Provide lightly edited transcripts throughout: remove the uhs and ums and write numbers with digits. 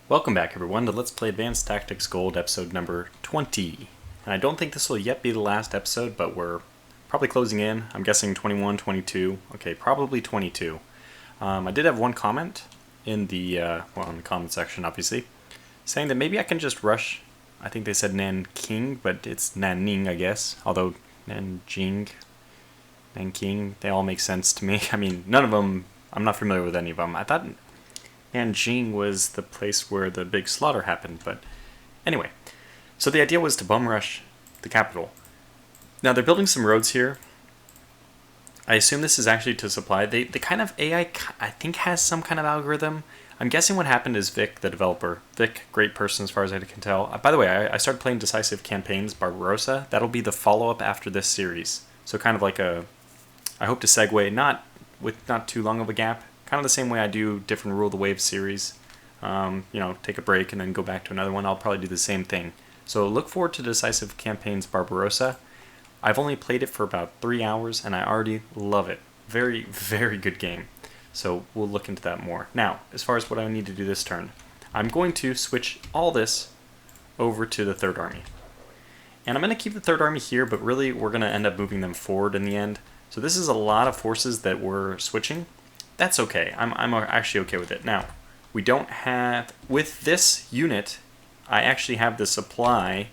Welcome back everyone to Let's Play Advanced Tactics Gold episode number 20. And I don't think this will yet be the last episode, but we're probably closing in. I'm guessing 21, 22. Okay, probably 22. I did have one comment in the, in the comment section obviously, saying that maybe I can just rush. I think they said Nanking, but it's Nanning I guess. Although Nanjing, Nanking, they all make sense to me. I mean, none of them, I'm not familiar with any of them. I thought Nanjing was the place where the big slaughter happened, but anyway. So the idea was to bum rush the capital. Now they're building some roads here. I assume this is actually to supply. The kind of AI, I think, has some kind of algorithm. I'm guessing what happened is Vic, the developer, Vic, great person as far as I can tell. By the way, I started playing Decisive Campaigns Barbarossa. That'll be the follow-up after this series. So kind of like a, I hope to segue, not too long of a gap. Kind of the same way I do different Rule the Wave series. Take a break and then go back to another one. I'll probably do the same thing. So look forward to Decisive Campaigns Barbarossa. I've only played it for about 3 hours and I already love it. Very, very good game. So we'll look into that more. Now, as far as what I need to do this turn, I'm going to switch all this over to the Third Army. And I'm going to keep the Third Army here, but really we're going to end up moving them forward in the end. So this is a lot of forces that we're switching. That's okay. I'm actually okay with it. Now, we don't have, with this unit, I actually have the supply,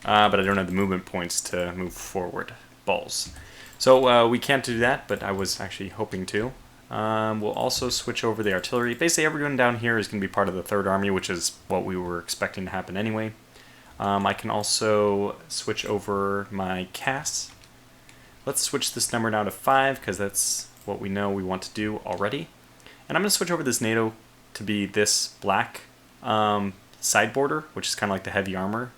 but I don't have the movement points to move forward. Balls. So we can't do that, but I was actually hoping to. We'll also switch over the artillery. Basically, everyone down here is going to be part of the Third Army, which is what we were expecting to happen anyway. I can also switch over my CAS. Let's switch this number now to 5, because that's what we know we want to do already. And I'm going to switch over this NATO to be this black side border, which is kind of like the heavy armor.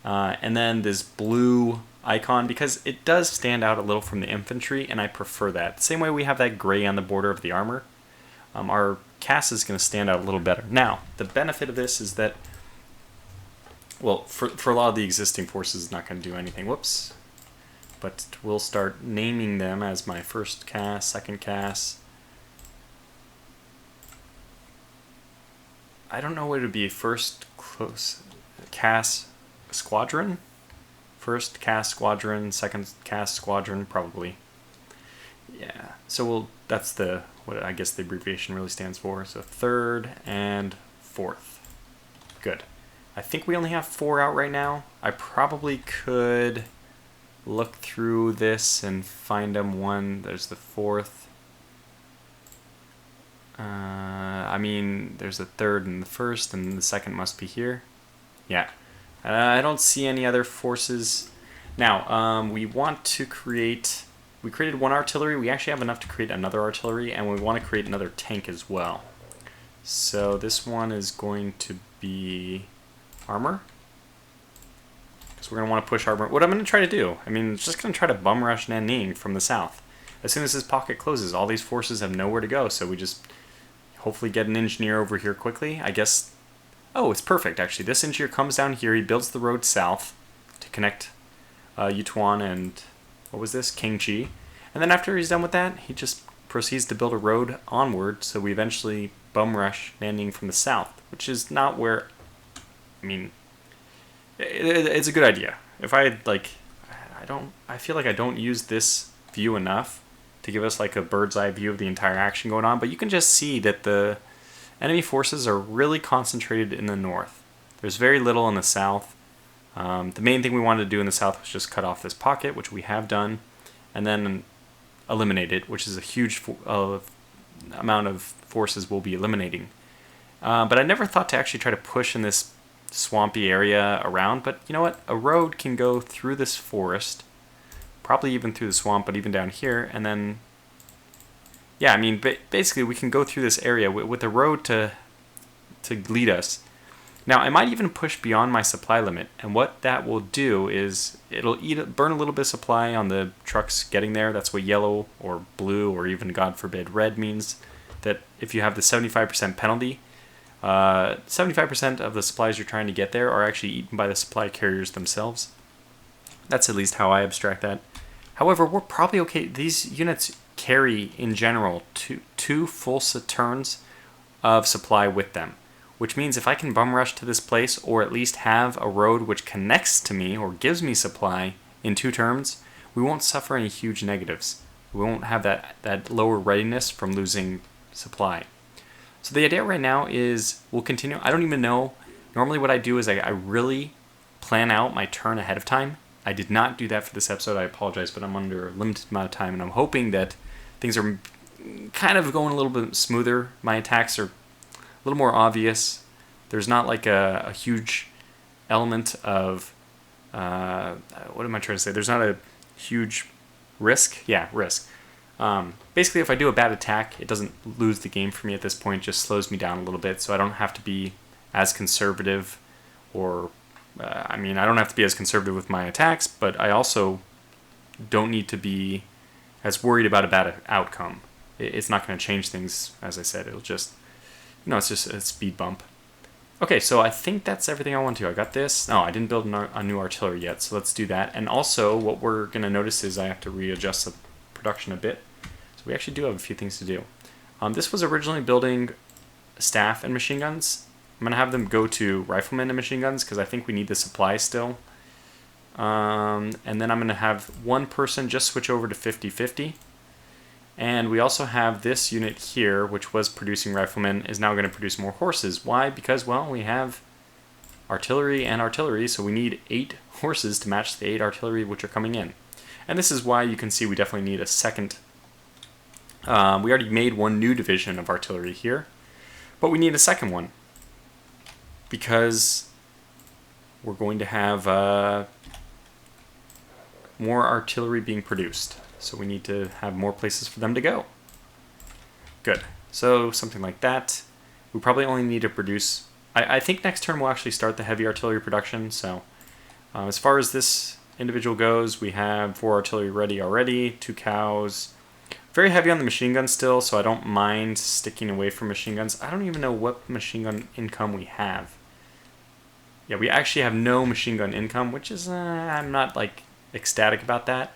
And then this blue icon, because it does stand out a little from the infantry, and I prefer that. Same way we have that gray on the border of the armor. Our CAS is going to stand out a little better. Now, the benefit of this is that, well, for a lot of the existing forces, it's not going to do anything. Whoops. But we'll start naming them as my first CAS, second CAS. I don't know what it would be. First close CAS squadron? First CAS squadron, second CAS squadron, probably. Yeah, so that's what I guess the abbreviation really stands for. So third and fourth. Good. I think we only have 4 out right now. I probably could look through this and find them one. There's the fourth. I mean, there's the third and the first, and the second must be here. Yeah. I don't see any other forces. Now, we want to create... We created one artillery. We actually have enough to create another artillery, and we want to create another tank as well. So this one is going to be armor. So we're going to want to push armor. What I'm going to try to do, it's just going to try to bum rush Nanning from the south. As soon as this pocket closes, all these forces have nowhere to go, so we just hopefully get an engineer over here quickly. I guess, oh, it's perfect actually. This engineer comes down here, he builds the road south to connect Yutuan and, what was this, Kingchi. And then after he's done with that, he just proceeds to build a road onward, so we eventually bum rush Nanning from the south, which is not where, it's a good idea. If I feel like I don't use this view enough to give us like a bird's eye view of the entire action going on, but you can just see that the enemy forces are really concentrated in the north. There's very little in the south. The main thing we wanted to do in the south was just cut off this pocket, which we have done, and then eliminate it, which is a huge amount of forces we'll be eliminating. But I never thought to actually try to push in this swampy area around, but you know what? A road can go through this forest, probably even through the swamp, but even down here, and then, yeah, basically we can go through this area with a road to lead us. Now, I might even push beyond my supply limit, and what that will do is it'll burn a little bit of supply on the trucks getting there. That's what yellow or blue or even, God forbid, red means, that if you have the 75% penalty, 75% of the supplies you're trying to get there are actually eaten by the supply carriers themselves. That's at least how I abstract that. However, we're probably okay. These units carry, in general, two full turns of supply with them. which means if I can bum rush to this place, or at least have a road which connects to me or gives me supply in 2 turns, we won't suffer any huge negatives. We won't have that lower readiness from losing supply. So the idea right now is we'll continue. I don't even know. Normally what I do is I really plan out my turn ahead of time. I did not do that for this episode. I apologize, but I'm under a limited amount of time, and I'm hoping that things are kind of going a little bit smoother. My attacks are a little more obvious. There's not like a huge element of, what am I trying to say? There's not a huge risk. Yeah, risk. Basically, if I do a bad attack, it doesn't lose the game for me at this point. It just slows me down a little bit, so I don't have to be as conservative, or I don't have to be as conservative with my attacks, but I also don't need to be as worried about a bad outcome. It's not going to change things, as I said. It'll just, it's just a speed bump. Okay, so I think that's everything I want to. I got this. No, I didn't build a new artillery yet, so let's do that. And also, what we're going to notice is I have to readjust the production a bit. So we actually do have a few things to do. This was originally building staff and machine guns. I'm going to have them go to riflemen and machine guns because I think we need the supply still. And then I'm going to have one person just switch over to 50-50. And we also have this unit here, which was producing riflemen, is now going to produce more horses. Why? Because, well, we have artillery and artillery, so we need 8 horses to match the 8 artillery which are coming in. And this is why you can see we definitely need a second. We already made one new division of artillery here, but we need a second one because we're going to have more artillery being produced. So we need to have more places for them to go. Good. So something like that. We probably only need to produce... I think next turn we'll actually start the heavy artillery production. So as far as this individual goes, we have 4 artillery ready already, 2 cows. Very heavy on the machine gun still, so I don't mind sticking away from machine guns. I don't even know what machine gun income we have. Yeah, we actually have no machine gun income, which is... I'm not like ecstatic about that.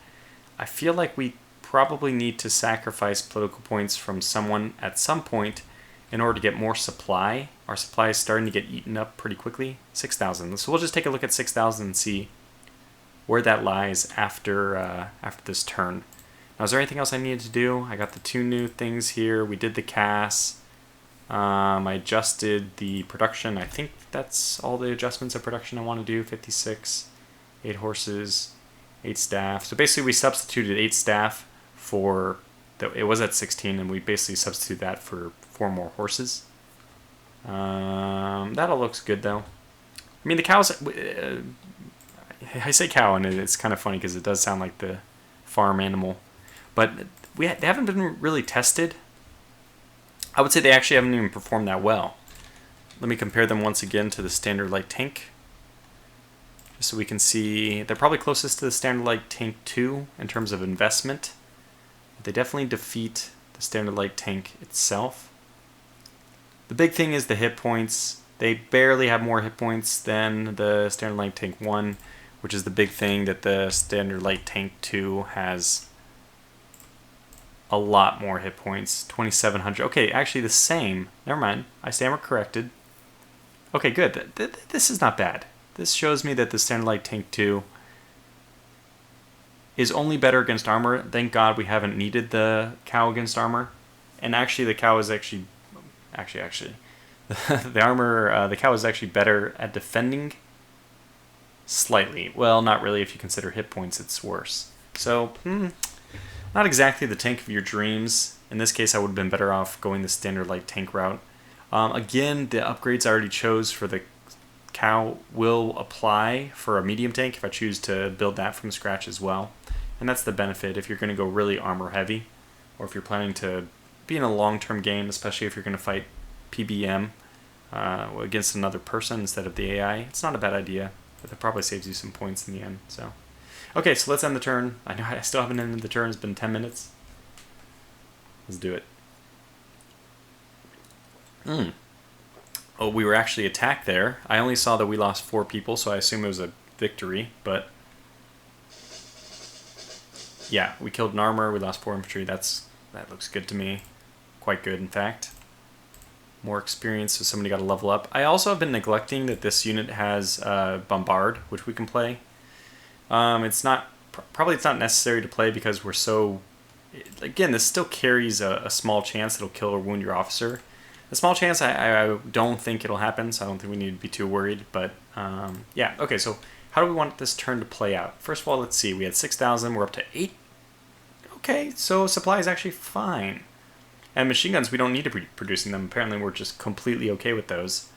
I feel like we probably need to sacrifice political points from someone at some point in order to get more supply. Our supply is starting to get eaten up pretty quickly. 6,000. So we'll just take a look at 6,000 and see where that lies after this turn. Now, is there anything else I needed to do? I got the 2 new things here. We did the CAS. I adjusted the production. I think that's all the adjustments of production I want to do. 56, 8 horses, 8 staff. So basically we substituted 8 staff for, it was at 16, and we basically substitute that for 4 more horses. That all looks good though. I mean, the cows, I say cow and it's kind of funny because it does sound like the farm animal, but they haven't been really tested. I would say they actually haven't even performed that well. Let me compare them once again to the standard light tank. Just so we can see, they're probably closest to the standard light tank 2 in terms of investment. But they definitely defeat the standard light tank itself. The big thing is the hit points. They barely have more hit points than the standard light tank 1, which is the big thing, that the standard light tank 2 has a lot more hit points, 2,700. Okay, actually the same. Never mind. I stand corrected. Okay, good. This is not bad. This shows me that the standard light tank 2 is only better against armor. Thank God we haven't needed the cow against armor. And actually the cow is actually the armor, the cow is actually better at defending slightly. Well, not really. If you consider hit points, it's worse. So, not exactly the tank of your dreams. In this case, I would have been better off going the standard light tank route. Again, the upgrades I already chose for the cow will apply for a medium tank if I choose to build that from scratch as well. And that's the benefit if you're going to go really armor heavy, or if you're planning to be in a long-term game, especially if you're going to fight PBM against another person instead of the AI. It's not a bad idea, but that probably saves you some points in the end. So, okay, so let's end the turn. I know I still haven't ended the turn. It's been 10 minutes. Let's do it. Oh, we were actually attacked there. I only saw that we lost 4 people, so I assume it was a victory, but yeah, we killed an armor, we lost 4 infantry. That looks good to me. Quite good, in fact. more experience, so somebody got to level up. I also have been neglecting that this unit has Bombard, which we can play. It's not necessary to play because we're so... Again, this still carries a small chance it'll kill or wound your officer. A small chance, I don't think it'll happen, so I don't think we need to be too worried. But yeah, okay, so how do we want this turn to play out? First of all, let's see. We had 6,000, we're up to 8. Okay, so supply is actually fine. And machine guns, we don't need to be producing them. Apparently, we're just completely okay with those.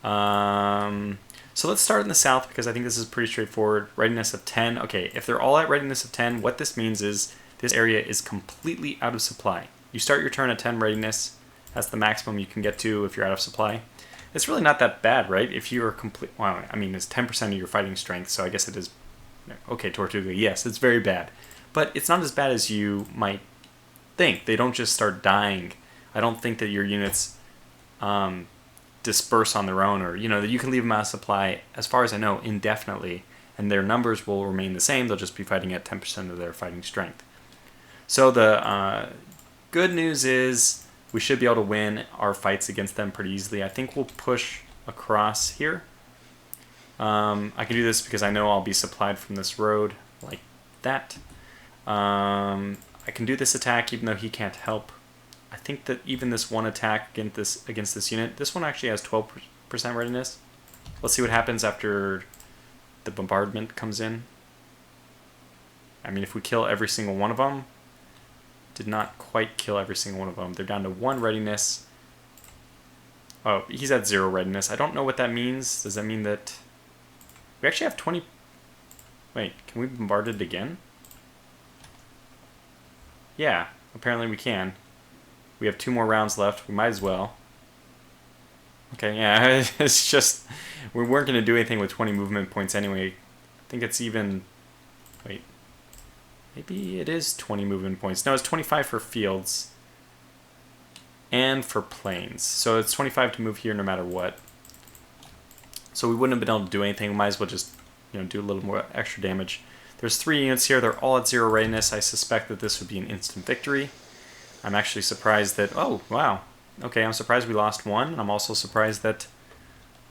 So let's start in the south because I think this is pretty straightforward. Readiness of 10. Okay, if they're all at readiness of 10, what this means is this area is completely out of supply. You start your turn at 10 readiness. That's the maximum you can get to if you're out of supply. It's really not that bad, right? If you are complete... Well, I mean, it's 10% of your fighting strength, so I guess it is... Okay, Tortuga, yes, it's very bad. But it's not as bad as you might think. They don't just start dying. I don't think that your units disperse on their own, or that you can leave them out of supply, as far as I know, indefinitely, and their numbers will remain the same. They'll just be fighting at 10% of their fighting strength. So the good news is we should be able to win our fights against them pretty easily. I think we'll push across here. I can do this because I know I'll be supplied from this road like that. I can do this attack even though he can't help. I think that even this one attack against this unit, this one actually has 12% readiness. Let's see what happens after the bombardment comes in. I mean, if we kill every single one of them, did not quite kill every single one of them. They're down to 1 readiness. Oh, he's at 0 readiness. I don't know what that means. Does that mean that we actually have 20? Wait, can we bombard it again? Yeah, apparently we can. We have 2 more rounds left. We might as well. Okay, yeah, it's just... We weren't going to do anything with 20 movement points anyway. I think it's even... Wait. Maybe it is 20 movement points. No, it's 25 for fields. And for planes. So it's 25 to move here no matter what. So we wouldn't have been able to do anything. We might as well just, do a little more extra damage. There's 3 units here. They're all at 0 readiness. I suspect that this would be an instant victory. I'm actually surprised that... Oh, wow. Okay, I'm surprised we lost 1. And I'm also surprised that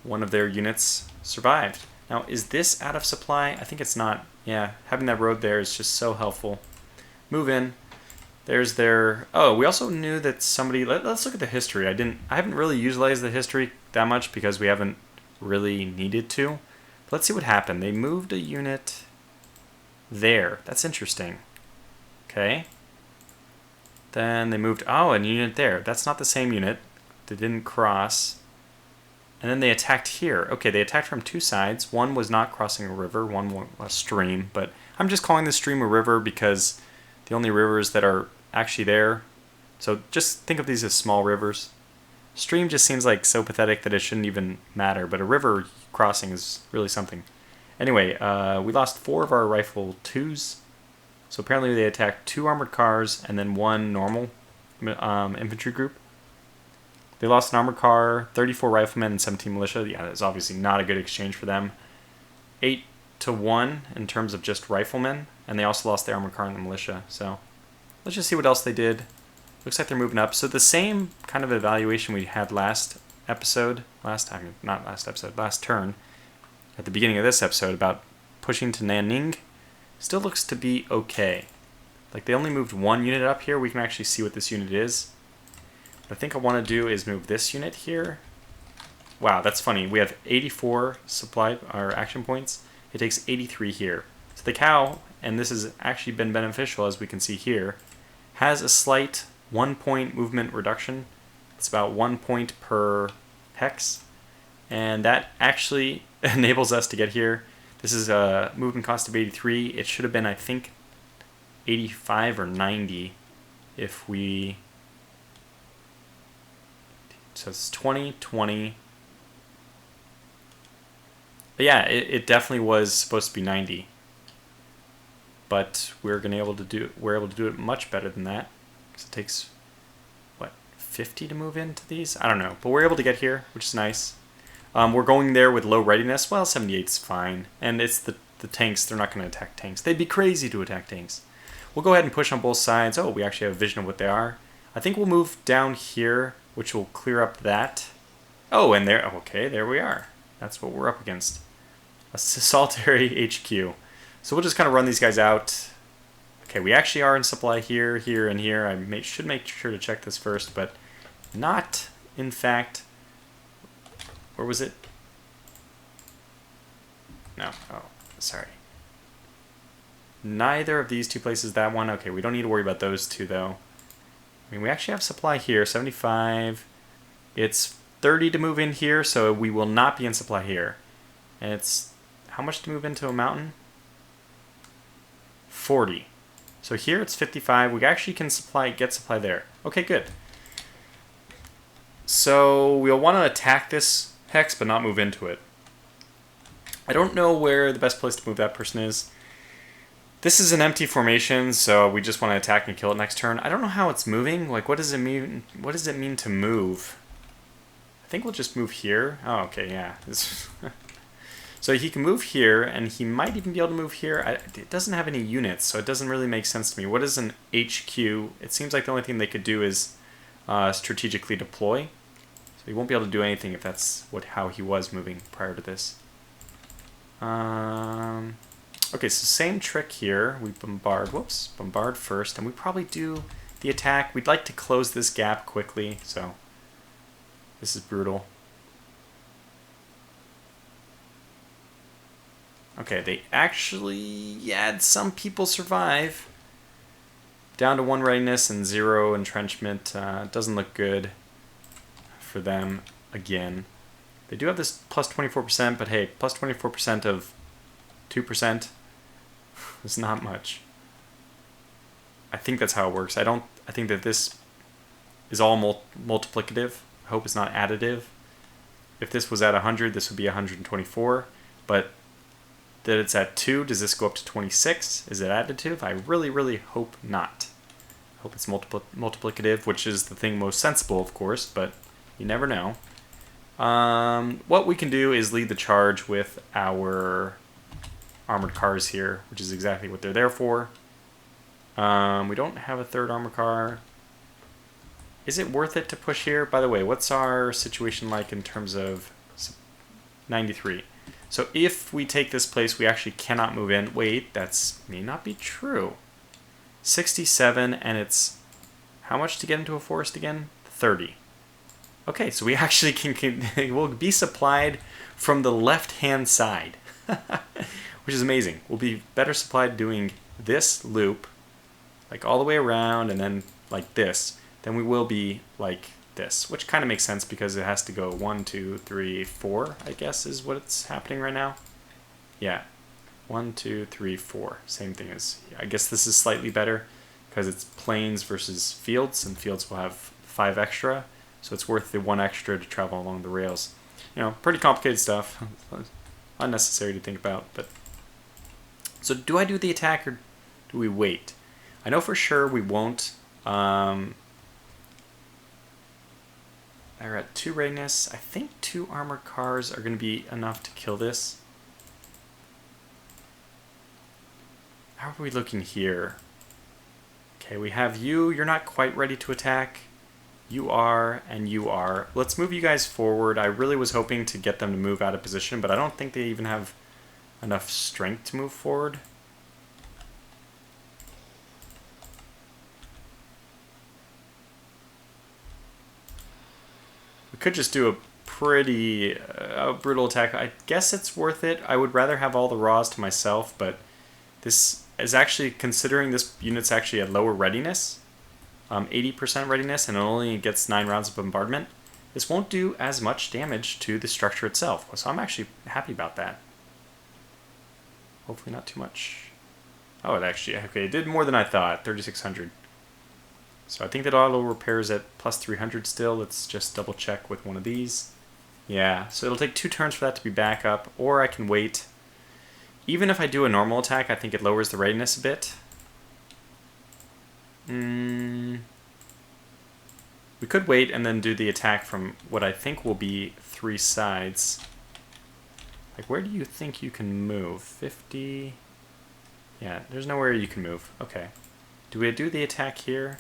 one of their units survived. Now, is this out of supply? I think it's not. Yeah, having that road there is just so helpful. Move in. There's their... Oh, we also knew that somebody... Let's look at the history. I haven't really utilized the history that much because we haven't really needed to. But let's see what happened. They moved a unit there. That's interesting. Okay. Then they moved... Oh, a unit there. That's not the same unit. They didn't cross. And then they attacked here. Okay, they attacked from 2 sides. One was not crossing a river, one was a stream. But I'm just calling this stream a river because the only rivers that are actually there. So just think of these as small rivers. Stream just seems like so pathetic that it shouldn't even matter. But a river crossing is really something. Anyway, we lost 4 of our rifle 2s. So apparently they attacked 2 armored cars and then 1 normal infantry group. They lost an armored car, 34 riflemen, and 17 militia. Yeah, that's obviously not a good exchange for them. 8 to 1 in terms of just riflemen, and they also lost the armored car and the militia. So let's just see what else they did. Looks like they're moving up. So the same kind of evaluation we had last turn, at the beginning of this episode about pushing to Nanning, still looks to be okay. Like they only moved 1 unit up here. We can actually see what this unit is. What I think I want to do is move this unit here. Wow, that's funny. We have 84 supply or action points. It takes 83 here. So the cow, and this has actually been beneficial as we can see here, has a slight 1-point movement reduction. It's about 1 point per hex. And that actually enables us to get here. This is a movement cost of 83. It should have been, I think, 85 or 90 if we... So it's 20, 20. But yeah, it definitely was supposed to be 90. But we're able to do it much better than that. Because it takes, what, 50 to move into these? I don't know. But we're able to get here, which is nice. We're going there with low readiness. Well, 78's fine. And it's the tanks. They're not going to attack tanks. They'd be crazy to attack tanks. We'll go ahead and push on both sides. Oh, we actually have a vision of what they are. I think we'll move down here which will clear up that. Oh, and there, okay, there we are. That's what we're up against. A solitary HQ. So we'll just kind of run these guys out. Okay, we actually are in supply here, here, and here. I should make sure to check this first, but not, in fact, where was it? No, oh, sorry. Neither of these two places, that one. Okay, we don't need to worry about those two, though. I mean, we actually have supply here, 75. It's 30 to move in here, so we will not be in supply here. And it's, how much to move into a mountain? 40. So here it's 55. We actually can get supply there. Okay, good. So we'll want to attack this hex, but not move into it. I don't know where the best place to move that person is. This is an empty formation, so we just want to attack and kill it next turn. I don't know how it's moving. Like, what does it mean? What does it mean to move? I think we'll just move here. Oh, okay, yeah. So he can move here, and he might even be able to move here. It doesn't have any units, so it doesn't really make sense to me. What is an HQ? It seems like the only thing they could do is strategically deploy. So he won't be able to do anything if that's how he was moving prior to this. Okay, so same trick here. We bombard first, and we probably do the attack. We'd like to close this gap quickly, so this is brutal. Okay, they actually had some people survive. Down to 1 readiness and 0 entrenchment. Doesn't look good for them again. They do have this plus 24%, but hey, plus 24% of 2% is not much. I think that's how it works. I think that this is all multiplicative. I hope it's not additive. If this was at 100, this would be 124. But that it's at 2, does this go up to 26? Is it additive? I really, really hope not. I hope it's multiplicative, which is the thing most sensible, of course, but you never know. What we can do is lead the charge with our armored cars here, which is exactly what they're there for. We don't have a third armored car. Is it worth it to push here? By the way, what's our situation like in terms of 93? So if we take this place, we actually cannot move in. Wait, that may not be true. 67, and it's how much to get into a forest again? 30. Okay, so we actually we'll be supplied from the left-hand side, which is amazing. We'll be better supplied doing this loop, like all the way around, and then like this, than we will be like this, which kind of makes sense because it has to go 1, 2, 3, 4, I guess is what's happening right now. Yeah, 1, 2, 3, 4. Same thing as, I guess this is slightly better because it's plains versus fields, and fields will have 5 extra. So it's worth the 1 extra to travel along the rails. You know, pretty complicated stuff. Unnecessary to think about. But so do I do the attack or do we wait? I know for sure we won't. They're at 2 readiness. I think 2 armored cars are going to be enough to kill this. How are we looking here? Okay, we have you. You're not quite ready to attack. You are, and you are. Let's move you guys forward. I really was hoping to get them to move out of position, but I don't think they even have enough strength to move forward. We could just do a pretty brutal attack. I guess it's worth it. I would rather have all the raws to myself, but this is actually, considering this unit's actually at lower readiness, 80% readiness, and it only gets 9 rounds of bombardment, this won't do as much damage to the structure itself. So I'm actually happy about that. Hopefully not too much. Oh, it actually, okay, it did more than I thought, 3,600. So I think that auto repair is at plus 300 still. Let's just double check with one of these. Yeah, so it'll take 2 turns for that to be back up, or I can wait. Even if I do a normal attack, I think it lowers the readiness a bit. We could wait and then do the attack from what I think will be 3 sides. Like, where do you think you can move? 50? Yeah, there's nowhere you can move. Okay. Do we do the attack here?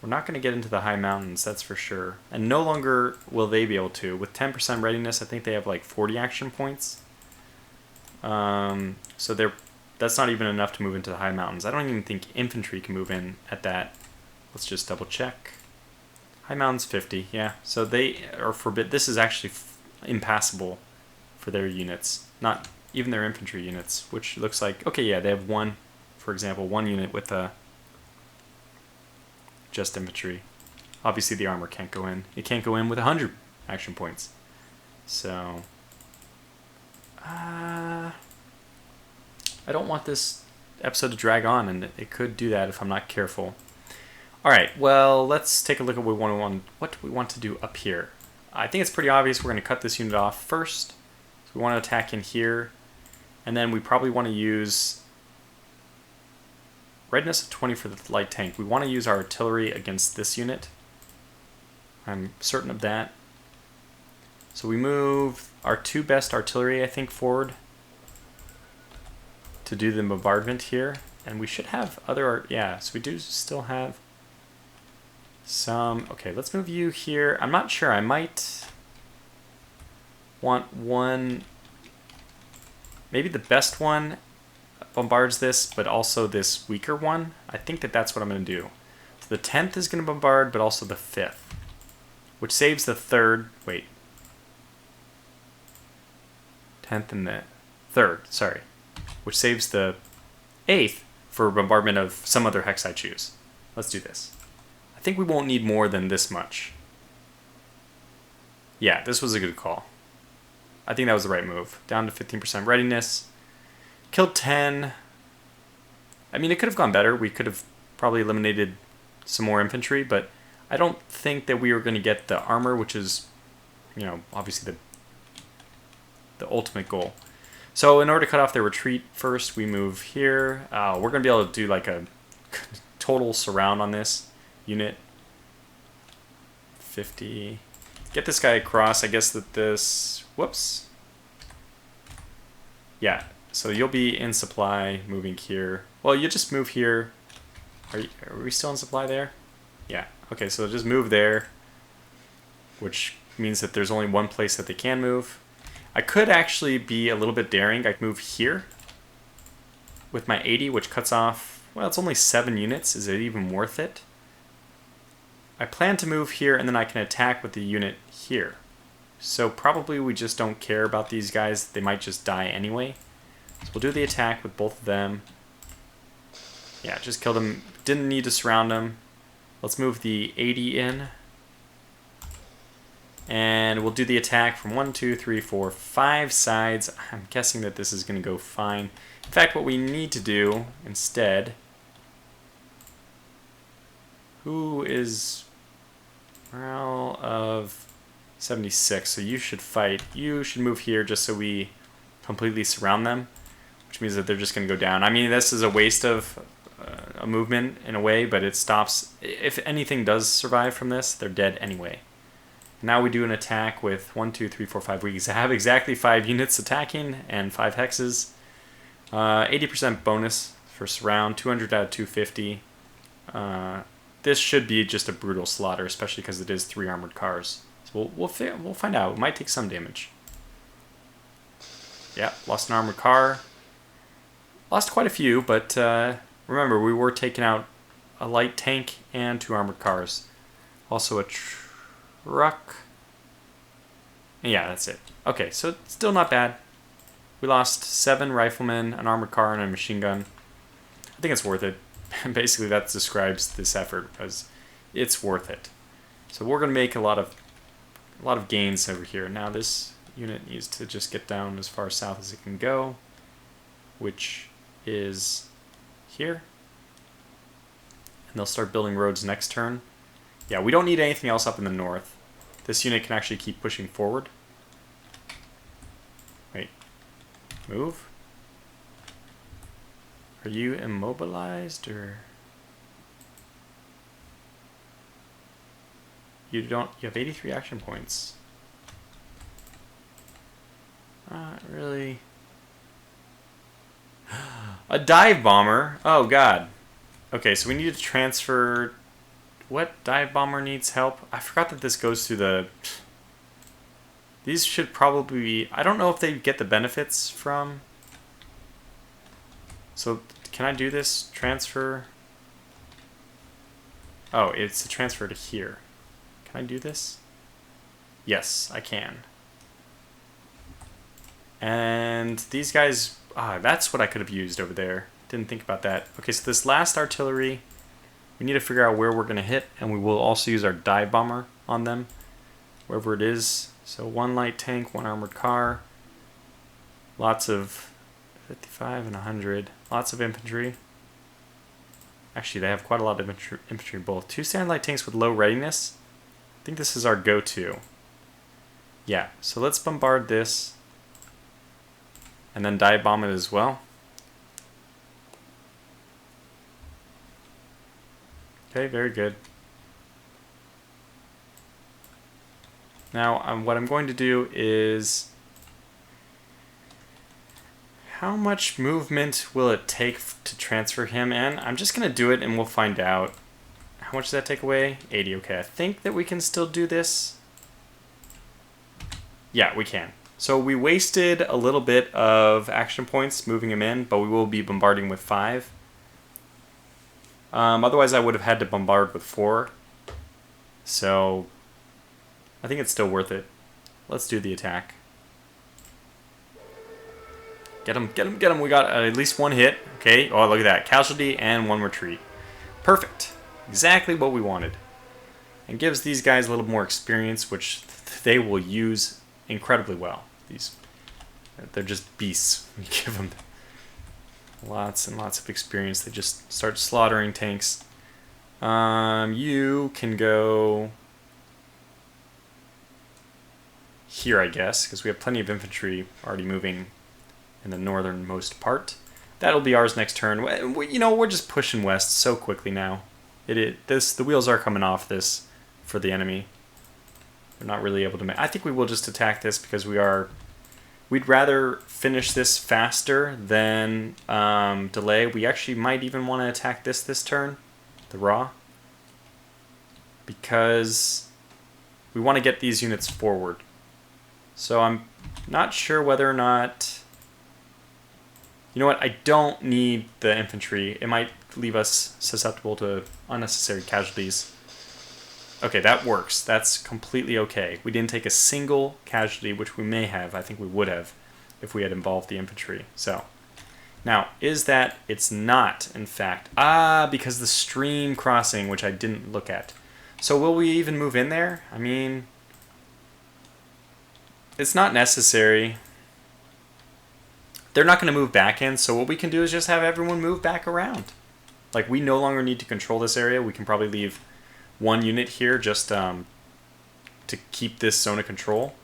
We're not going to get into the high mountains, that's for sure. And no longer will they be able to. With 10% readiness, I think they have like 40 action points. So that's not even enough to move into the high mountains. I don't even think infantry can move in at that. Let's just double check. High mountains 50, yeah. So they are forbid. This is actually impassable for their units, not even their infantry units, which looks like, okay, yeah, they have one, for example, one unit with just infantry. Obviously the armor can't go in. It can't go in with 100 action points. So, I don't want this episode to drag on, and it could do that if I'm not careful. Alright, well, let's take a look at what we want to do up here. I think it's pretty obvious we're going to cut this unit off first. So we want to attack in here, and then we probably want to use readiness of 20 for the light tank. We want to use our artillery against this unit. I'm certain of that. So we move our two best artillery, I think, forward to do the bombardment here. And we should have other, yeah, so we do still have some. Okay, let's move you here. I'm not sure, I might want one, maybe the best one bombards this, but also this weaker one. I think that's what I'm going to do. So the 10th is going to bombard, but also the 5th, which saves the 3rd. Wait. 10th and the 3rd, sorry. Which saves the 8th for bombardment of some other hex I choose. Let's do this. I think we won't need more than this much. Yeah, this was a good call. I think that was the right move. Down to 15% readiness. Killed 10. I mean, it could have gone better. We could have probably eliminated some more infantry, but I don't think that we were going to get the armor, which is, you know, obviously the ultimate goal. So in order to cut off their retreat, first we move here. We're going to be able to do like a total surround on this unit. 50. Get this guy across. I guess that this... Whoops. Yeah. So you'll be in supply, moving here. Well, you just move here. Are we still in supply there? Yeah. Okay, so just move there, which means that there's only one place that they can move. I could actually be a little bit daring. I could move here with my 80, which cuts off, well, it's only 7 units. Is it even worth it? I plan to move here, and then I can attack with the unit here. So probably we just don't care about these guys. They might just die anyway. So we'll do the attack with both of them. Yeah, just killed them. Didn't need to surround them. Let's move the 80 in. And we'll do the attack from 1, 2, 3, 4, 5 sides. I'm guessing that this is going to go fine. In fact, what we need to do instead... Who is morale of 76? So you should fight. You should move here just so we completely surround them, which means that they're just going to go down. I mean, this is a waste of a movement in a way, but it stops. If anything does survive from this, they're dead anyway. Now we do an attack with 1, 2, 3, 4, 5. We have exactly 5 units attacking and 5 hexes. 80% bonus for surround, 200 out of 250. This should be just a brutal slaughter, especially because it is 3 armored cars. So we'll find out. It might take some damage. Yeah, lost an armored car. Lost quite a few, but remember, we were taking out a light tank and 2 armored cars. Also a truck. Yeah, that's it. Okay, so still not bad. We lost 7 riflemen, an armored car, and a machine gun. I think it's worth it. Basically, that describes this effort, because it's worth it. So we're going to make a lot of gains over here. Now this unit needs to just get down as far south as it can go, which is here. And they'll start building roads next turn. Yeah, we don't need anything else up in the north. This unit can actually keep pushing forward. Wait. Move? Are you immobilized, or... You have 83 action points. Not really. A dive bomber? Oh god. Okay, so we need to transfer what dive bomber needs help? I forgot that this goes through the... These should probably be... I don't know if they get the benefits from... So, can I do this? Transfer... Oh, it's a transfer to here. Can I do this? Yes, I can. And these guys... that's what I could have used over there. Didn't think about that. Okay, so this last artillery... We need to figure out where we're going to hit, and we will also use our dive bomber on them, wherever it is. So 1 light tank, 1 armored car, lots of 55 and 100, lots of infantry. Actually, they have quite a lot of infantry both. 2 standard light tanks with low readiness. I think this is our go-to. Yeah, so let's bombard this, and then dive bomb it as well. Okay, very good. Now, what I'm going to do is... How much movement will it take to transfer him in? I'm just going to do it and we'll find out. How much does that take away? 80, okay. I think that we can still do this. Yeah, we can. So we wasted a little bit of action points moving him in, but we will be bombarding with 5. Otherwise I would have had to bombard with 4. So I think it's still worth it. Let's do the attack. Get him, get him, get him. We got at least 1 hit. Okay, oh look at that. Casualty and 1 retreat. Perfect. Exactly what we wanted. And gives these guys a little more experience, which they will use incredibly well. They're just beasts. We give them lots and lots of experience. They just start slaughtering tanks. You can go here, I guess, because we have plenty of infantry already moving in the northernmost part. That'll be ours next turn. We're just pushing west so quickly now. The wheels are coming off this for the enemy. They're not really able to I think we will just attack this because we'd rather finish this faster than delay. We actually might even want to attack this turn, the raw, because we want to get these units forward. So I'm not sure whether or not... You know what? I don't need the infantry. It might leave us susceptible to unnecessary casualties. Okay, that works. That's completely okay. We didn't take a single casualty, which we may have. I think we would have if we had involved the infantry. So, now, is that... It's not, in fact. Because the stream crossing, which I didn't look at. So will we even move in there? I mean... It's not necessary. They're not going to move back in, so what we can do is just have everyone move back around. Like, we no longer need to control this area. We can probably leave 1 unit here just to keep this zone of control.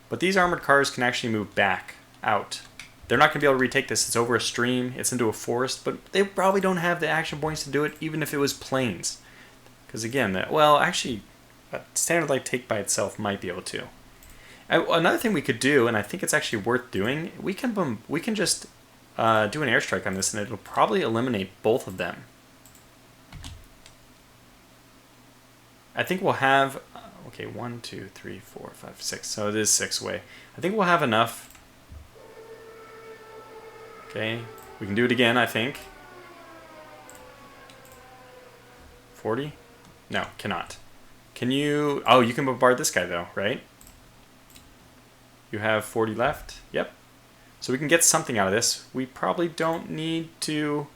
But these armored cars can actually move back out. They're not going to be able to retake this. It's over a stream. It's into a forest. But they probably don't have the action points to do it, even if it was plains. Because again, actually, a standard light take by itself might be able to. Another thing we could do, and I think it's actually worth doing, we can just do an airstrike on this, and it'll probably eliminate both of them. I think we'll have... Okay, 1, 2, 3, 4, 5, 6. So it is 6 away. I think we'll have enough. Okay, we can do it again, I think. 40? No, cannot. Can you... Oh, you can bombard this guy, though, right? You have 40 left. Yep. So we can get something out of this. We probably don't need to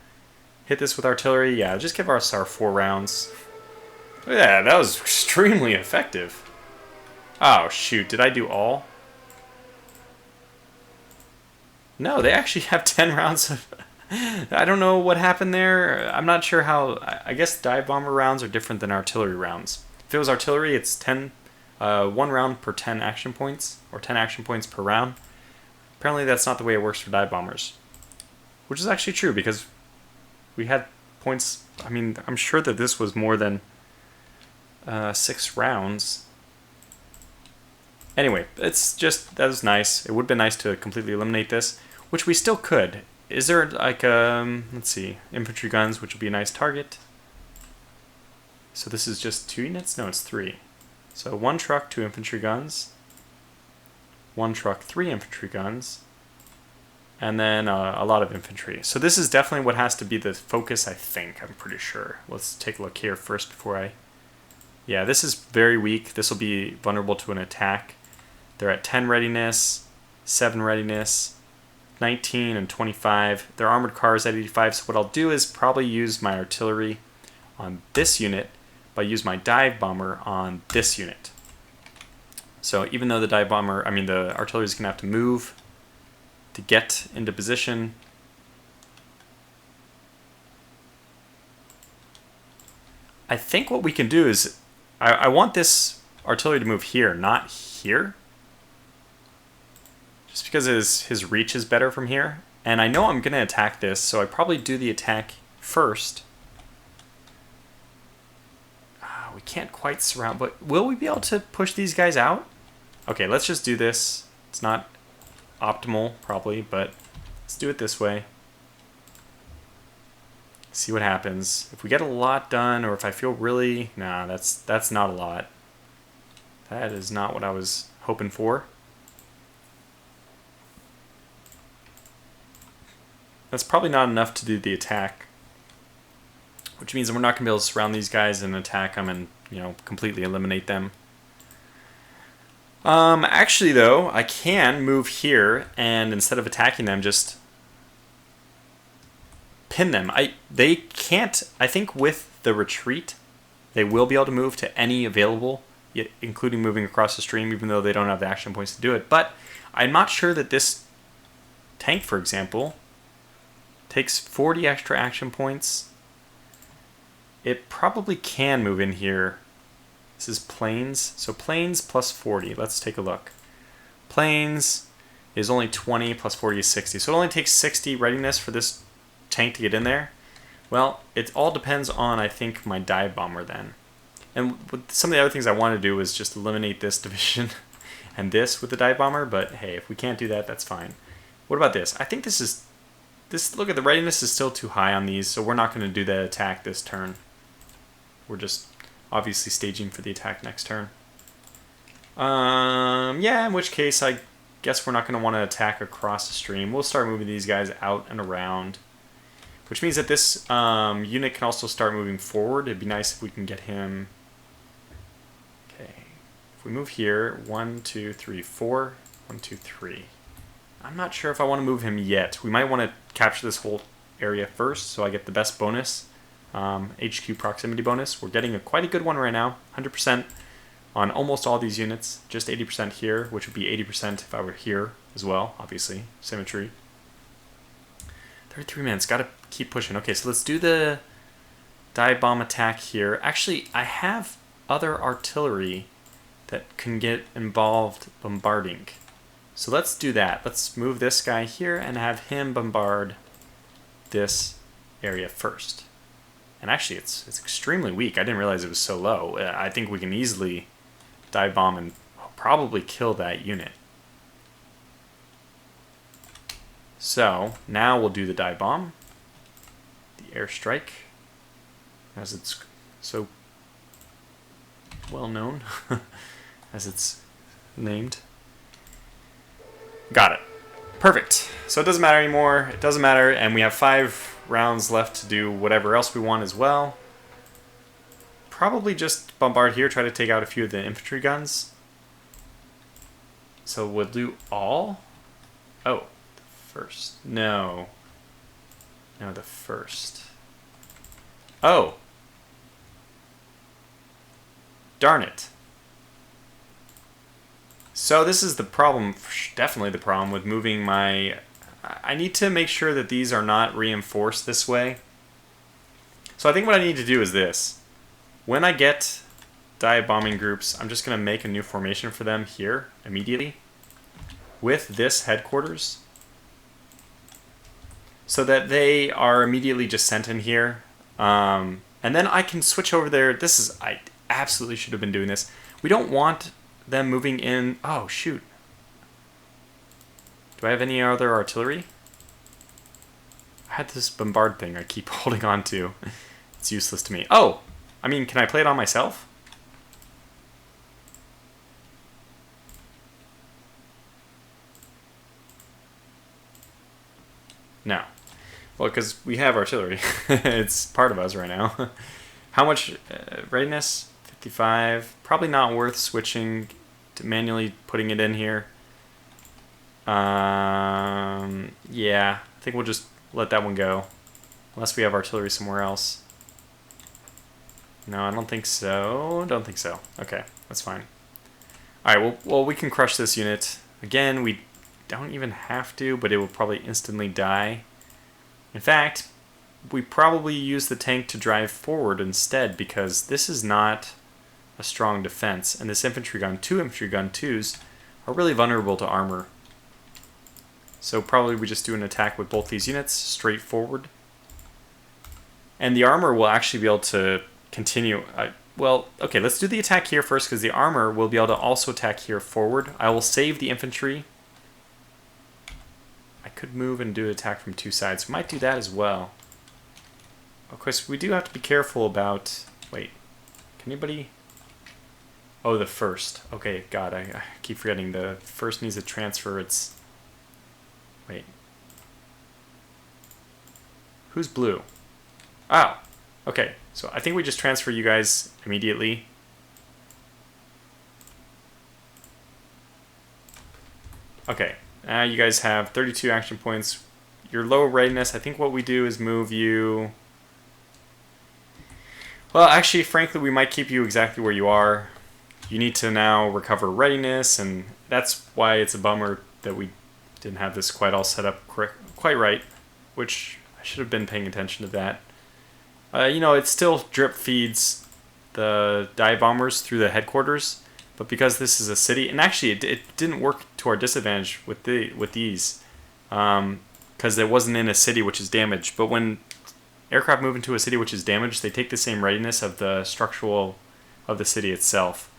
hit this with artillery. Yeah, just give us our 4 rounds. Yeah, that was extremely effective. Oh, shoot. Did I do all? No, they actually have 10 rounds of... I don't know what happened there. I'm not sure how... I guess dive bomber rounds are different than artillery rounds. If it was artillery, it's 10... 1 round per 10 action points, or 10 action points per round. Apparently that's not the way it works for dive bombers. Which is actually true, because we had points... I mean, I'm sure that this was more than 6 rounds. Anyway, it's just... That was nice. It would have been nice to completely eliminate this, which we still could. Is there, like, let's see, infantry guns, which would be a nice target. So this is just 2 units? No, it's 3. So 1 truck, 2 infantry guns. 1 truck, 3 infantry guns. And then a lot of infantry. So this is definitely what has to be the focus, I think. I'm pretty sure. Let's take a look here first before I... Yeah, this is very weak. This will be vulnerable to an attack. They're at 10 readiness, 7 readiness, 19 and 25. Their armored cars at 85. So what I'll do is probably use my artillery on this unit, but use my dive bomber on this unit. So even though the dive bomber, the artillery is going to have to move to get into position, I think what we can do is, I want this artillery to move here, not here. Just because his reach is better from here. And I know I'm going to attack this, so I probably do the attack first. We can't quite surround, but will we be able to push these guys out? Okay, let's just do this. It's not optimal, probably, but let's do it this way. See what happens. If we get a lot done, or if I feel really... Nah, that's not a lot. That is not what I was hoping for. That's probably not enough to do the attack. Which means that we're not going to be able to surround these guys and attack them and, completely eliminate them. Actually, though, I can move here and instead of attacking them, just pin them. They can't, I think with the retreat, they will be able to move to any available, including moving across the stream, even though they don't have the action points to do it. But I'm not sure that this tank, for example, takes 40 extra action points. It probably can move in here. This is planes. So planes plus 40. Let's take a look. Planes is only 20 plus 40 is 60. So it only takes 60 readiness for this tank to get in there. Well, it all depends on, I think, my dive bomber then. And some of the other things I want to do is just eliminate this division and this with the dive bomber. But hey, if we can't do that, that's fine. What about this? I think this is... Look at the readiness is still too high on these, so we're not going to do the attack this turn. We're just obviously staging for the attack next turn. Yeah, in which case I guess we're not going to want to attack across the stream. We'll start moving these guys out and around, which means that this unit can also start moving forward. It'd be nice if we can get him... Okay, if we move here, 1, 2, 3, 4, 1, 2, 3. I'm not sure if I want to move him yet. We might want to capture this whole area first so I get the best bonus. HQ proximity bonus. We're getting quite a good one right now. 100% on almost all these units. Just 80% here, which would be 80% if I were here as well, obviously. Symmetry. 33 minutes. Got to keep pushing. Okay, so let's do the dive bomb attack here. Actually, I have other artillery that can get involved bombarding. So let's do that. Let's move this guy here and have him bombard this area first. And actually, it's extremely weak. I didn't realize it was so low. I think we can easily dive bomb and probably kill that unit. So now we'll do the dive bomb, the airstrike, as it's so well known, as it's named. Got it. Perfect. So it doesn't matter anymore. It doesn't matter, and we have 5 rounds left to do whatever else we want as well. Probably just bombard here, try to take out a few of the infantry guns. So we'll do all? Oh, the first. No. No, the first. Oh. Darn it. So this is the problem, definitely the problem with moving my... I need to make sure that these are not reinforced this way. So I think what I need to do is this. When I get dive bombing groups, I'm just going to make a new formation for them here immediately with this headquarters so that they are immediately just sent in here. And then I can switch over there. I absolutely should have been doing this. We don't want them moving in. Oh, shoot. Do I have any other artillery? I had this bombard thing I keep holding on to. It's useless to me. Oh, I mean, can I play it on myself? No. Well, because we have artillery. It's part of us right now. How much readiness? 55. Probably not worth switching to manually putting it in here. Yeah, I think we'll just let that one go. Unless we have artillery somewhere else. No, I don't think so. Don't think so. Okay, that's fine. Alright, well, we can crush this unit. Again, we don't even have to, but it will probably instantly die. In fact, we probably use the tank to drive forward instead, because this is not a strong defense, and this infantry gun, 2 infantry gun 2s, are really vulnerable to armor. So probably we just do an attack with both these units, straight forward. And the armor will actually be able to continue. Well, okay, let's do the attack here first, because the armor will be able to also attack here forward. I will save the infantry. I could move and do an attack from 2 sides. We might do that as well. Of course, we do have to be careful about... Wait, can anybody... Oh, the first. Okay, God, I keep forgetting. The first needs a transfer. It's... Wait. Who's blue? Oh, okay. So I think we just transfer you guys immediately. Okay, now you guys have 32 action points. Your low readiness, I think what we do is move you... Well, actually, frankly, we might keep you exactly where you are. You need to now recover readiness, and that's why it's a bummer that we didn't have this quite all set up quite right, which I should have been paying attention to that. You know, it still drip feeds the dive bombers through the headquarters, but because this is a city, and actually it didn't work to our disadvantage with these, because it wasn't in a city which is damaged. But when aircraft move into a city which is damaged, they take the same readiness of the structural of the city itself.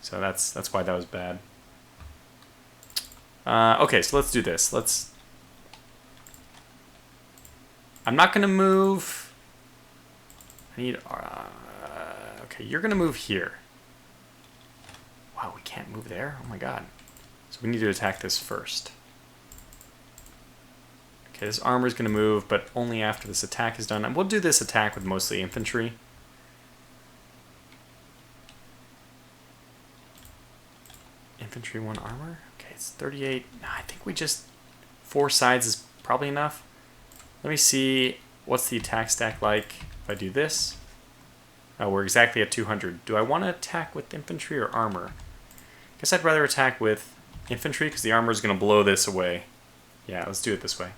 So that's why that was bad. Okay, so let's do this. I'm not gonna move. I need. Okay, you're gonna move here. Wow, we can't move there. Oh my God. So we need to attack this first. Okay, this armor is gonna move, but only after this attack is done. And we'll do this attack with mostly infantry. Infantry 1 armor. Okay, it's 38. No, I think we just 4 sides is probably enough. Let me see what's the attack stack like if I do this. Oh, we're exactly at 200. Do I want to attack with infantry or armor? I guess I'd rather attack with infantry because the armor is going to blow this away. Yeah, let's do it this way.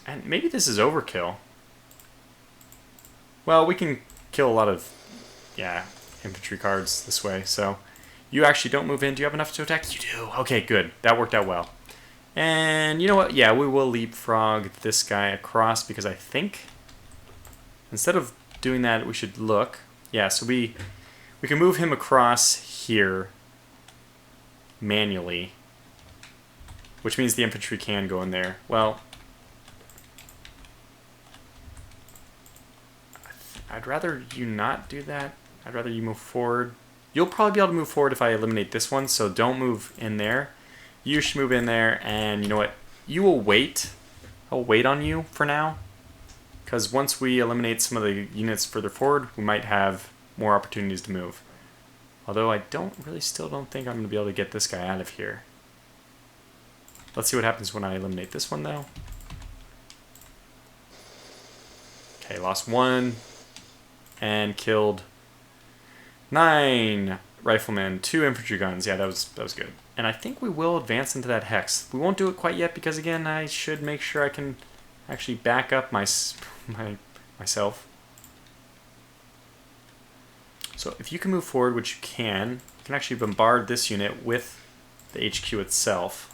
And maybe this is overkill. Well, we can kill a lot of, yeah, infantry cards this way. So you actually don't move in. Do you have enough to attack? You do. Okay, good. That worked out well. And you know what? Yeah, we will leapfrog this guy across because I think instead of doing that, we should look. Yeah, so we can move him across here manually, which means the infantry can go in there. Well, I'd rather you not do that. I'd rather you move forward. You'll probably be able to move forward if I eliminate this one, so don't move in there. You should move in there, and you know what? You will wait. I'll wait on you for now, because once we eliminate some of the units further forward, we might have more opportunities to move. Although I still don't think I'm going to be able to get this guy out of here. Let's see what happens when I eliminate this one, though. Okay, lost 1 and killed 9 riflemen, 2 infantry guns. Yeah, that was good. And I think we will advance into that hex. We won't do it quite yet because, again, I should make sure I can actually back up myself. So if you can move forward, which you can actually bombard this unit with the HQ itself.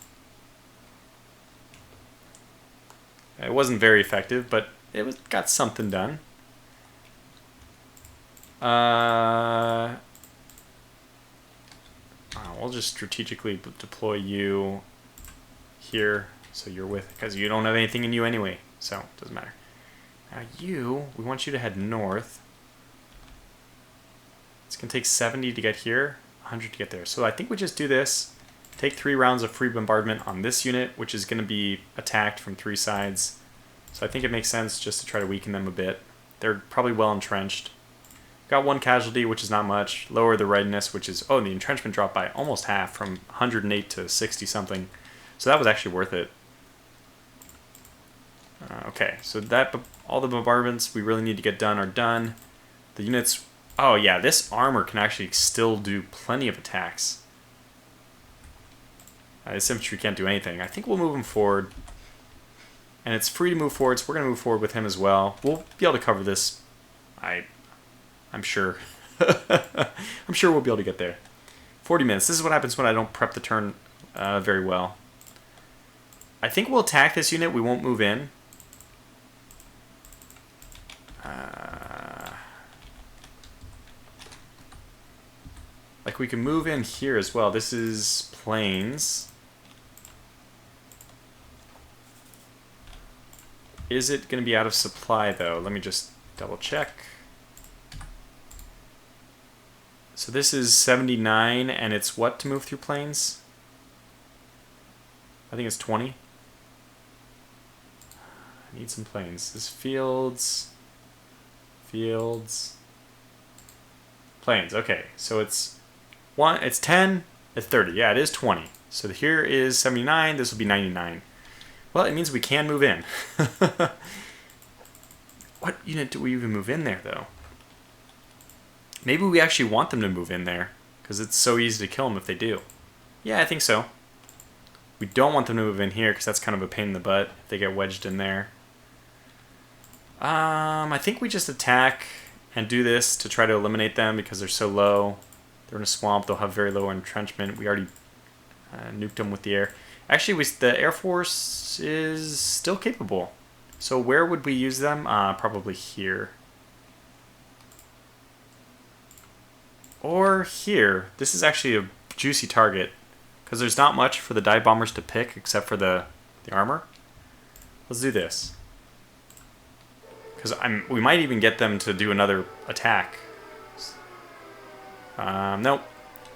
It wasn't very effective, but it got something done. We'll just strategically deploy you here so you're with, because you don't have anything in you anyway, so it doesn't matter. Now we want you to head north. It's going to take 70 to get here, 100 to get there. So I think we just do this. Take 3 rounds of free bombardment on this unit, which is going to be attacked from 3 sides. So I think it makes sense just to try to weaken them a bit. They're probably well entrenched. Got 1 casualty, which is not much. Lower the readiness, which is... Oh, the entrenchment dropped by almost half, from 108 to 60 something. So that was actually worth it. Okay, so all the bombardments we really need to get done are done. The units... Oh yeah, this armor can actually still do plenty of attacks. This infantry can't do anything. I think we'll move him forward. And it's free to move forward, so we're going to move forward with him as well. We'll be able to cover this, I'm sure. I'm sure we'll be able to get there. 40 minutes. This is what happens when I don't prep the turn very well. I think we'll attack this unit. We won't move in. Like, we can move in here as well. This is plains. Is it going to be out of supply, though? Let me just double check. So this is 79, and it's what to move through plains? I think it's 20. I need some plains. This fields. Fields. Plains. Okay, so it's 10, it's 30. Yeah, it is 20. So here is 79, this will be 99. Well, it means we can move in. What unit do we even move in there, though? Maybe we actually want them to move in there, because it's so easy to kill them if they do. Yeah, I think so. We don't want them to move in here, because that's kind of a pain in the butt if they get wedged in there. I think we just attack and do this to try to eliminate them, because they're so low. They're in a swamp, they'll have very low entrenchment. We already nuked them with the air. Actually, the Air Force is still capable. So where would we use them? Probably here. Or here. This is actually a juicy target, because there's not much for the dive bombers to pick except for the armor. Let's do this. Because we might even get them to do another attack. Nope.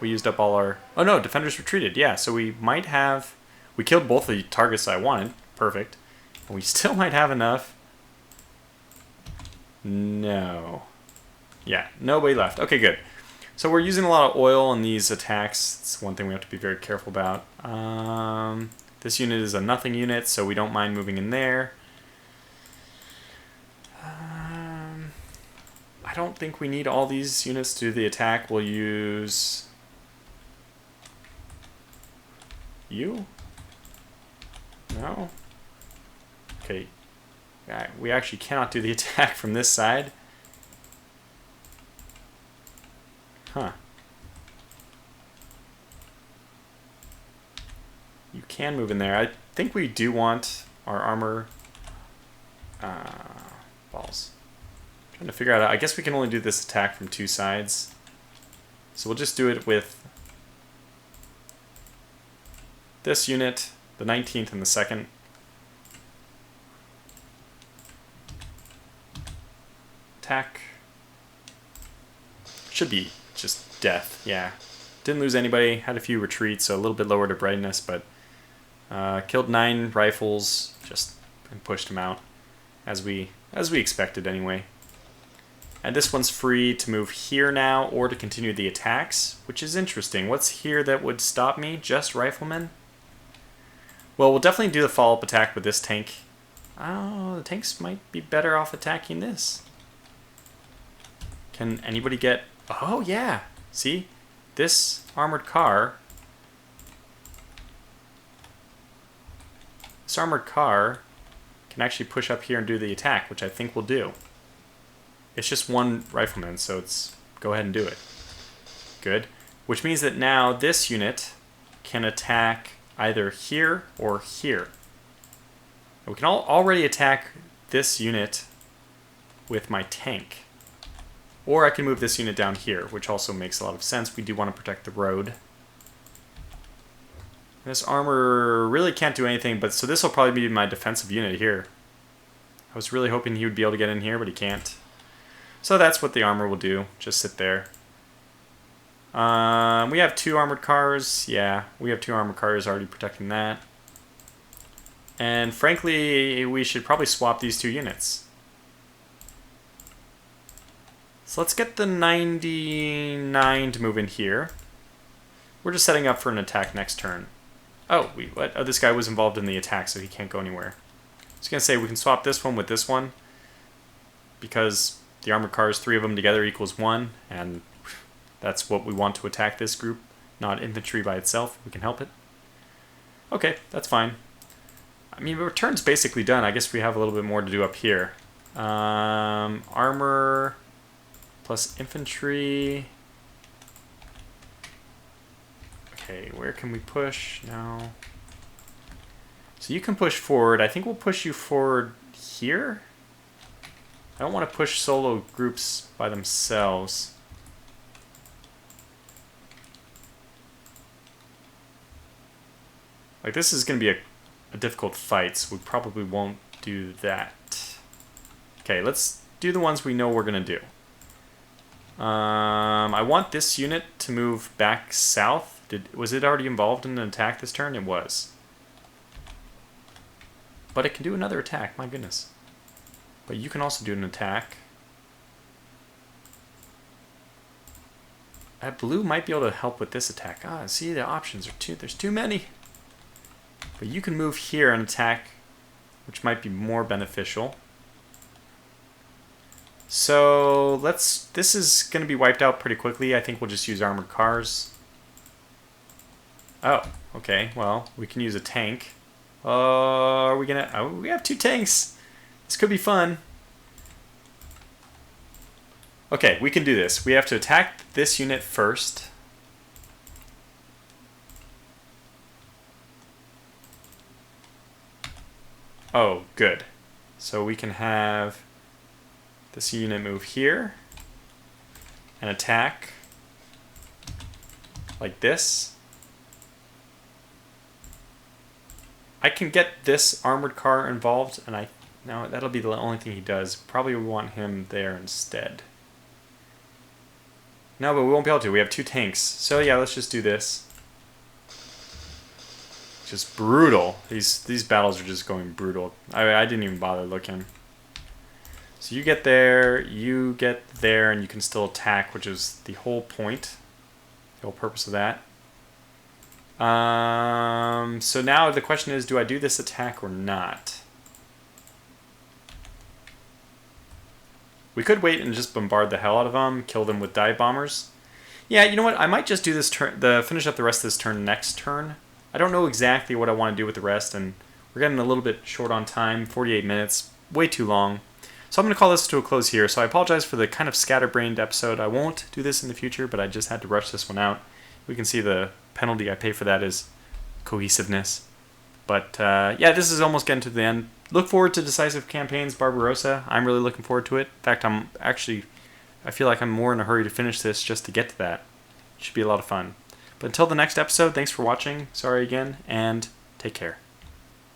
We used up all our... Oh no, defenders retreated. Yeah, so we might have... We killed both the targets I wanted. Perfect. And we still might have enough. No. Yeah, nobody left. Okay, good. So we're using a lot of oil in these attacks. It's one thing we have to be very careful about. This unit is a nothing unit, so we don't mind moving in there. I don't think we need all these units to do the attack. We'll use... You? No? Okay. We actually cannot do the attack from this side. Huh. You can move in there. I think we do want our armor balls. Trying to figure out... I guess we can only do this attack from 2 sides. So we'll just do it with this unit, the 19th and the 2nd. Attack. Should be just death, yeah. Didn't lose anybody, had a few retreats, so a little bit lower to brightness, but killed 9 rifles, just and pushed them out, as we expected anyway. And this one's free to move here now, or to continue the attacks, which is interesting. What's here that would stop me? Just riflemen? Well, we'll definitely do the follow-up attack with this tank. Oh, the tanks might be better off attacking this. Can anybody get... Oh, yeah. See? This armored car... This armored car can actually push up here and do the attack, which I think we'll do. It's just 1 rifleman, so it's... Go ahead and do it. Good. Which means that now this unit can attack either here or here. And we can already attack this unit with my tank. Or I can move this unit down here, which also makes a lot of sense. We do want to protect the road. This armor really can't do anything, but so this will probably be my defensive unit here. I was really hoping he would be able to get in here, but he can't. So that's what the armor will do. Just sit there. We have 2 armored cars. Yeah, we have 2 armored cars already protecting that. And frankly, we should probably swap these 2 units. So let's get the 99 to move in here. We're just setting up for an attack next turn. Oh, what? Oh, this guy was involved in the attack, so he can't go anywhere. I was going to say we can swap this one with this one, because the armored cars, 3 of them together equals 1, and that's what we want to attack this group, not infantry by itself. We can help it. Okay, that's fine. I mean, our turn's basically done. I guess we have a little bit more to do up here. Armor plus infantry. Okay, where can we push? No. So you can push forward. I think we'll push you forward here. I don't want to push solo groups by themselves. Like, this is going to be a difficult fight, so we probably won't do that. Okay, let's do the ones we know we're going to do. I want this unit to move back south. Was it already involved in an attack this turn? It was. But it can do another attack, my goodness. But you can also do an attack. That blue might be able to help with this attack. Ah, see, the options are there's too many. But you can move here and attack, which might be more beneficial. So this is going to be wiped out pretty quickly. I think we'll just use armored cars. Oh, okay, well, we can use a tank. Are we gonna... Oh, we have 2 tanks. This could be fun. Okay, we can do this. We have to attack this unit first. Oh, good. So we can have this unit move here and attack like this. I can get this armored car involved, and now that'll be the only thing he does. Probably we want him there instead. No, but we won't be able to. We have 2 tanks. So yeah, let's just do this. Just brutal. These battles are just going brutal. I didn't even bother looking. So you get there, and you can still attack, which is the whole point, the whole purpose of that. So now the question is, do I do this attack or not? We could wait and just bombard the hell out of them, kill them with dive bombers. Yeah, you know what? I might just do this turn, finish up the rest of this turn next turn. I don't know exactly what I want to do with the rest, and we're getting a little bit short on time, 48 minutes, way too long. So I'm going to call this to a close here. So I apologize for the kind of scatterbrained episode. I won't do this in the future, but I just had to rush this one out. We can see the penalty I pay for that is cohesiveness. But yeah, this is almost getting to the end. Look forward to Decisive Campaigns Barbarossa. I'm really looking forward to it. In fact, I feel like I'm more in a hurry to finish this just to get to that. It should be a lot of fun. But until the next episode, thanks for watching. Sorry again, and take care.